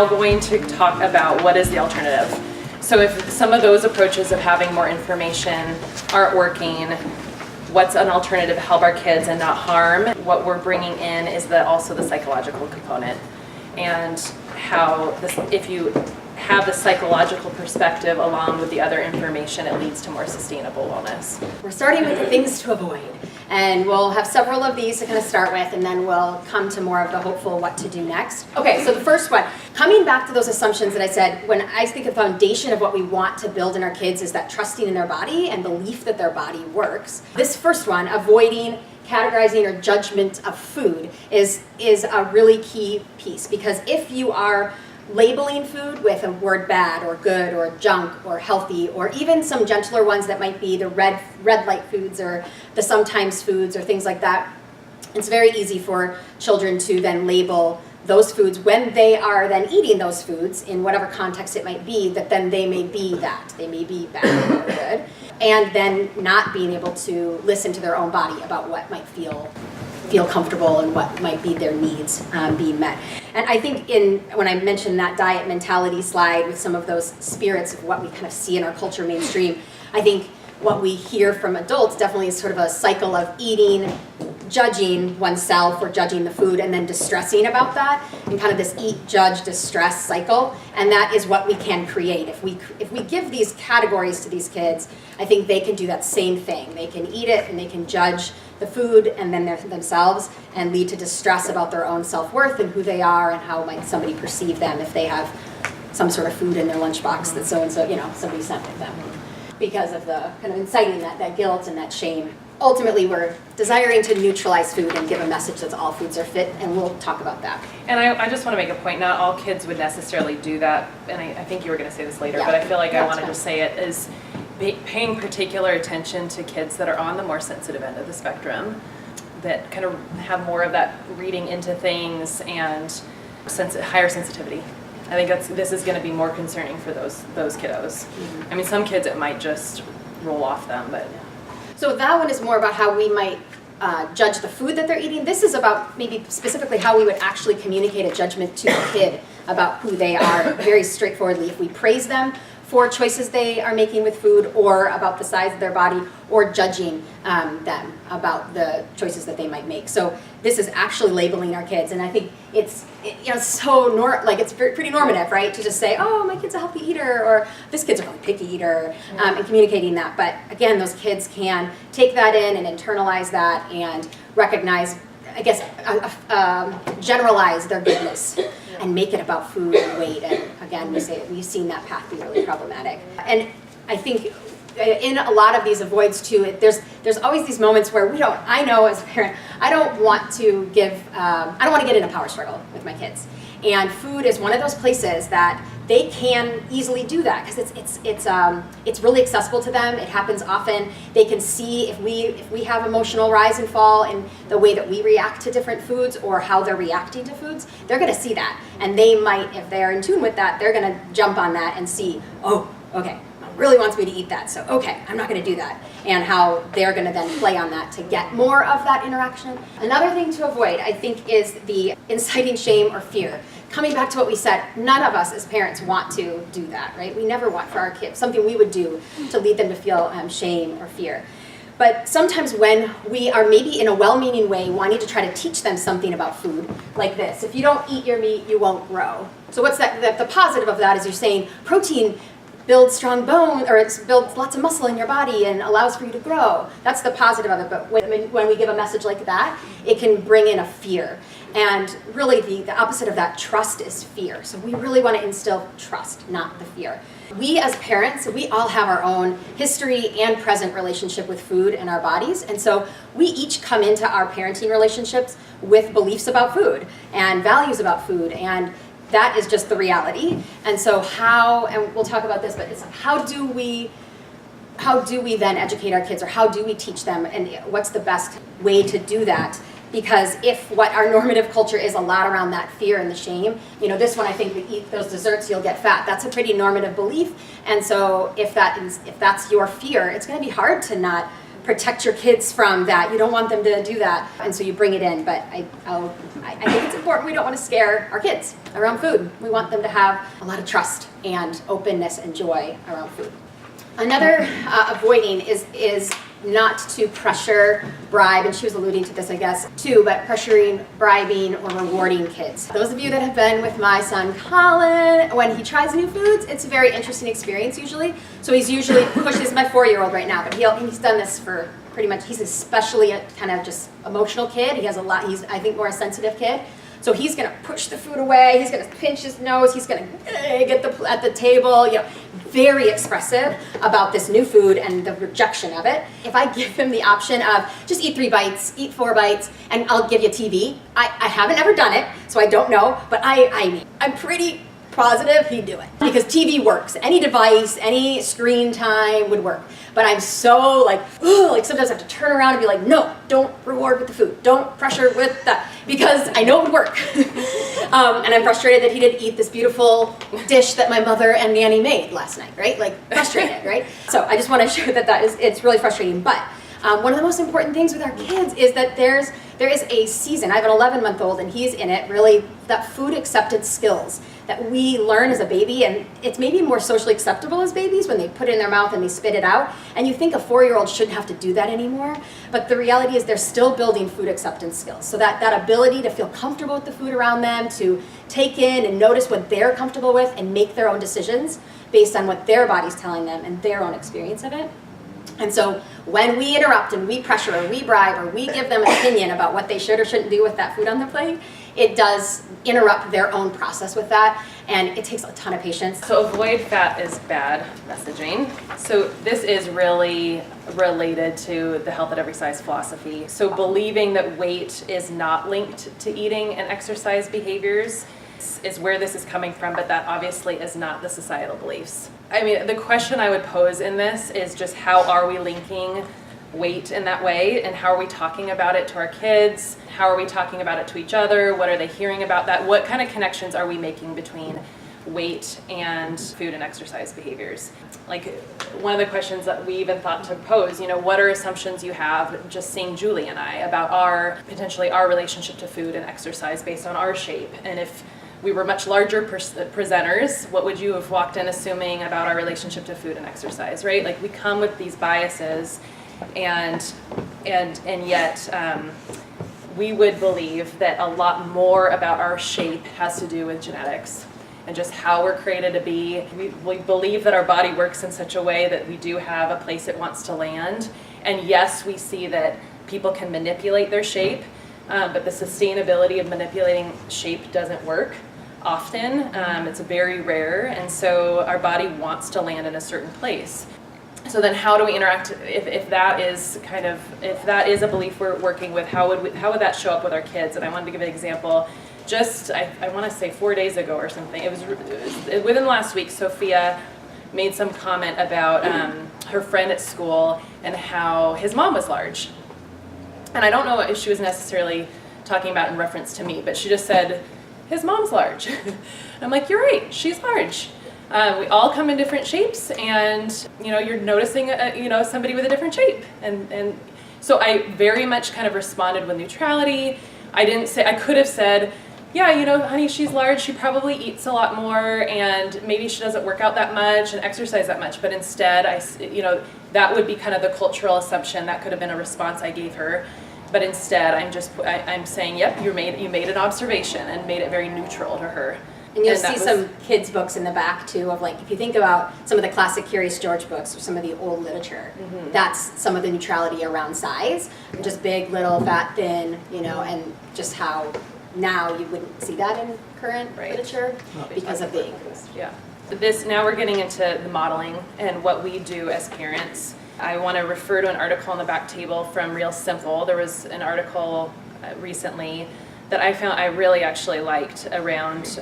now going to talk about what is the alternative. So if some of those approaches of having more information aren't working, what's an alternative to help our kids and not harm? What we're bringing in is also the psychological component, and how if you have the psychological perspective along with the other information, it leads to more sustainable wellness. We're starting with the things to avoid, and we'll have several of these to kind of start with, and then we'll come to more of the hopeful what to do next. Okay, so the first one, coming back to those assumptions that I said, when I think the foundation of what we want to build in our kids is that trusting in their body and belief that their body works. This first one, avoiding categorizing or judgment of food, is a really key piece, because if you are labeling food with a word bad or good or junk or healthy, or even some gentler ones that might be the red light foods or the sometimes foods or things like that, it's very easy for children to then label those foods when they are then eating those foods in whatever context it might be, that then they may be that. They may be bad or good. And then not being able to listen to their own body about what might feel comfortable and what might be their needs being met. And I think when I mentioned that diet mentality slide with some of those spirits of what we kind of see in our culture mainstream, I think what we hear from adults definitely is sort of a cycle of eating, judging oneself or judging the food, and then distressing about that, and kind of this eat, judge, distress cycle. And that is what we can create. If we give these categories to these kids, I think they can do that same thing. They can eat it and they can judge the food and then themselves, and lead to distress about their own self-worth and who they are and how might somebody perceive them if they have some sort of food in their lunchbox that so-and-so, somebody sent with them, because of the kind of inciting that guilt and that shame. Ultimately, we're desiring to neutralize food and give a message that all foods are fit, and we'll talk about that. And I just want to make a point, not all kids would necessarily do that, and I think you were going to say this later, Yeah. but I feel like I want to fine. just say it, is paying particular attention to kids that are on the more sensitive end of the spectrum, that kind of have more of that reading into things and higher sensitivity. I think this is going to be more concerning for those kiddos. Mm-hmm. I mean, some kids it might just roll off them, but. So that one is more about how we might judge the food that they're eating. This is about maybe specifically how we would actually communicate a judgment to the kid about who they are, very straightforwardly. If we praise them for choices they are making with food, or about the size of their body, or judging them about the choices that they might make. So this is actually labeling our kids, and I think it's pretty normative, right? To just say, oh, my kid's a healthy eater, or this kid's a really picky eater, and communicating that. But again, those kids can take that in and internalize that and recognize, I guess, generalize their goodness and make it about food and weight. And again, we've seen that path be really problematic. And I think in a lot of these avoids too, there's always these moments where I know as a parent, I don't want to get in a power struggle with my kids. And food is one of those places that they can easily do that, because it's really accessible to them. It happens often. They can see if we have emotional rise and fall in the way that we react to different foods, or how they're reacting to foods. They're going to see that, and they might, if they're in tune with that, they're going to jump on that and see, oh, okay, Mom really wants me to eat that, so okay, I'm not going to do that. And how they're going to then play on that to get more of that interaction. Another thing to avoid, I think, is the inciting shame or fear. Coming back to what we said, none of us as parents want to do that, right? We never want for our kids something we would do to lead them to feel shame or fear. But sometimes when we are maybe in a well-meaning way wanting to try to teach them something about food, like this: if you don't eat your meat, you won't grow. So what's that? The positive of that is you're saying protein builds strong bone, or it builds lots of muscle in your body and allows for you to grow. That's the positive of it. But when we give a message like that, it can bring in a fear. And really the opposite of that, trust, is fear. So we really want to instill trust, not the fear. We as parents, we all have our own history and present relationship with food and our bodies. And so we each come into our parenting relationships with beliefs about food and values about food, and that is just the reality. And so and we'll talk about this, but it's how do we then educate our kids, or how do we teach them, and what's the best way to do that? Because if what our normative culture is a lot around that fear and the shame, this one, I think, we eat those desserts, you'll get fat. That's a pretty normative belief. And so if that's your fear, it's going to be hard to not protect your kids from that. You don't want them to do that. And so you bring it in. But I think it's important. We don't want to scare our kids around food. We want them to have a lot of trust and openness and joy around food. Another avoiding is not to pressure, bribe, and she was alluding to this, I guess, too, but pressuring, bribing, or rewarding kids. Those of you that have been with my son Colin, when he tries new foods, it's a very interesting experience usually. So he's usually pushes my 4-year-old right now, but he's done this for pretty much, he's especially a kind of just emotional kid. He has a lot, he's, I think, more a sensitive kid. So he's gonna push the food away, he's gonna pinch his nose, he's gonna get at the table, you know, very expressive about this new food and the rejection of it. If I give him the option of just eat 3 bites, eat 4 bites, and I'll give you TV, I haven't ever done it, so I don't know, but I'm pretty positive he'd do it because TV works. Any device, any screen time would work. But I'm so like sometimes I have to turn around and be like, no, don't reward with the food. Don't pressure with that, because I know it would work. And I'm frustrated that he didn't eat this beautiful dish that my mother and Nanny made last night, right? Like frustrated, right? So I just want to show that it's really frustrating. But one of the most important things with our kids is that there is a season. I have an 11-month-old and he's in it, really, that food acceptance skills that we learn as a baby, and it's maybe more socially acceptable as babies when they put it in their mouth and they spit it out. And you think a 4-year-old shouldn't have to do that anymore, but the reality is they're still building food acceptance skills. So that ability to feel comfortable with the food around them, to take in and notice what they're comfortable with and make their own decisions based on what their body's telling them and their own experience of it. And so when we interrupt and we pressure or we bribe or we give them an opinion about what they should or shouldn't do with that food on their plate, it does interrupt their own process with that, and it takes a ton of patience. So avoid fat is bad messaging. So this is really related to the health at every size philosophy. So believing that weight is not linked to eating and exercise behaviors is where this is coming from, but that obviously is not the societal beliefs. I mean, the question I would pose in this is just how are we linking weight in that way, and how are we talking about it to our kids? How are we talking about it to each other? What are they hearing about that? What kind of connections are we making between weight and food and exercise behaviors? Like one of the questions that we even thought to pose, you know, what are assumptions you have just seeing Julie and I about potentially our relationship to food and exercise based on our shape? And if we were much larger presenters, what would you have walked in assuming about our relationship to food and exercise, right? Like we come with these biases, and yet we would believe that a lot more about our shape has to do with genetics and just how we're created to be. We believe that our body works in such a way that we do have a place it wants to land. And yes, we see that people can manipulate their shape, but the sustainability of manipulating shape doesn't work often. It's very rare, and so our body wants to land in a certain place. So then how do we interact if that is a belief we're working with? How would that show up with our kids? And I wanted to give an example. Just I want to say 4 days ago or something. It was within the last week. Sophia made some comment about her friend at school and how his mom was large. And I don't know if she was necessarily talking about in reference to me, but she just said, his mom's large. And I'm like, you're right, she's large. We all come in different shapes, and you're noticing somebody with a different shape, and so I very much kind of responded with neutrality. I could have said, yeah, honey, she's large, she probably eats a lot more, and maybe she doesn't work out that much and exercise that much, but instead that would be kind of the cultural assumption. That could have been a response I gave her. But instead I'm saying, yep, you made an observation, and made it very neutral to her. And you'll see some kids' books in the back too of like, if you think about some of the classic Curious George books or some of the old literature, that's some of the neutrality around size, just big, little, fat, thin, and just how now you wouldn't see that in current literature because of being. Yeah. Now we're getting into the modeling and what we do as parents. I want to refer to an article on the back table from Real Simple. There was an article recently that I found I really actually liked around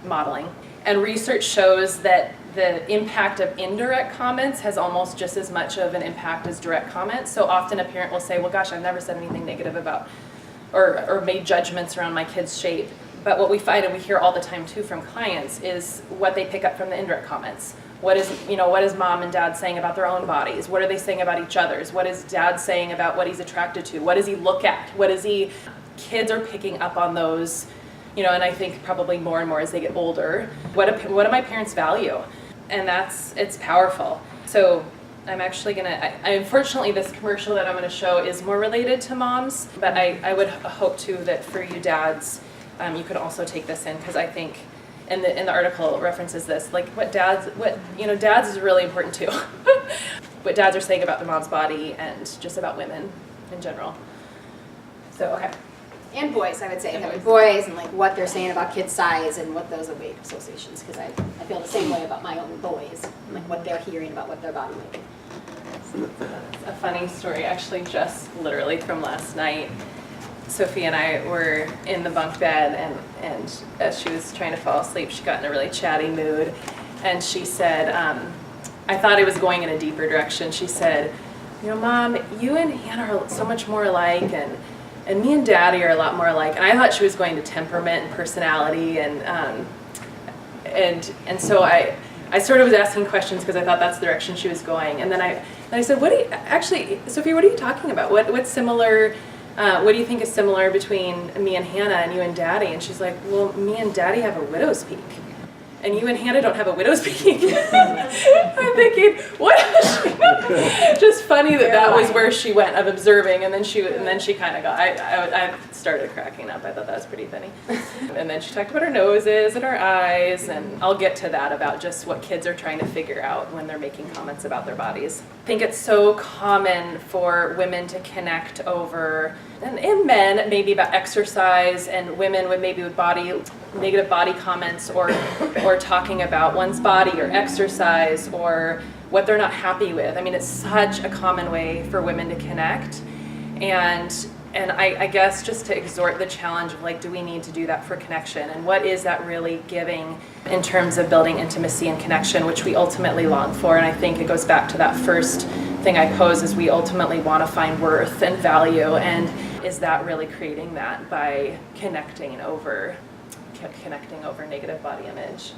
modeling. And research shows that the impact of indirect comments has almost just as much of an impact as direct comments. So often a parent will say, well, gosh, I've never said anything negative about or made judgments around my kid's shape. But what we find, and we hear all the time too from clients, is what they pick up from the indirect comments. what is mom and dad saying about their own bodies? What are they saying about each other's? What is dad saying about what he's attracted to? What does he look at? Kids are picking up on those, and I think probably more and more as they get older. What do my parents value? And it's powerful. So I'm actually unfortunately this commercial that I'm gonna show is more related to moms, but I would hope too that for you dads, you could also take this in, because I think in the article it references this, like dads is really important too. What dads are saying about their mom's body and just about women in general. So, okay. And boys, I would say, boys and like what they're saying about kid size and what those awake associations, because I feel the same way about my own boys, like what they're hearing about what their body might be. A funny story, actually, just literally from last night. Sophie and I were in the bunk bed, and as she was trying to fall asleep, she got in a really chatty mood, and she said, I thought I was going in a deeper direction. She said, Mom, you and Hannah are so much more alike, and me and Daddy are a lot more alike. And I thought she was going to temperament and personality, and so I sort of was asking questions because I thought that's the direction she was going. And then I said, Sophie, what are you talking about? What's similar? What do you think is similar between me and Hannah and you and Daddy? And she's like, well, me and Daddy have a widow's peak, and you and Hannah don't have a widow's peak. I'm thinking, what? Just funny that was where she went of observing, and then she kind of got. I started cracking up. I thought that was pretty funny. And then she talked about her noses and her eyes, and I'll get to that about just what kids are trying to figure out when they're making comments about their bodies. I think it's so common for women to connect over, and men maybe about exercise, and women with negative body comments, or talking about one's body or exercise or what they're not happy with. I mean, it's such a common way for women to connect, and I guess just to exhort the challenge of like, do we need to do that for connection, and what is that really giving in terms of building intimacy and connection, which we ultimately long for. And I think it goes back to that first thing I posed, is we ultimately want to find worth and value, and is that really creating that by connecting over negative body image.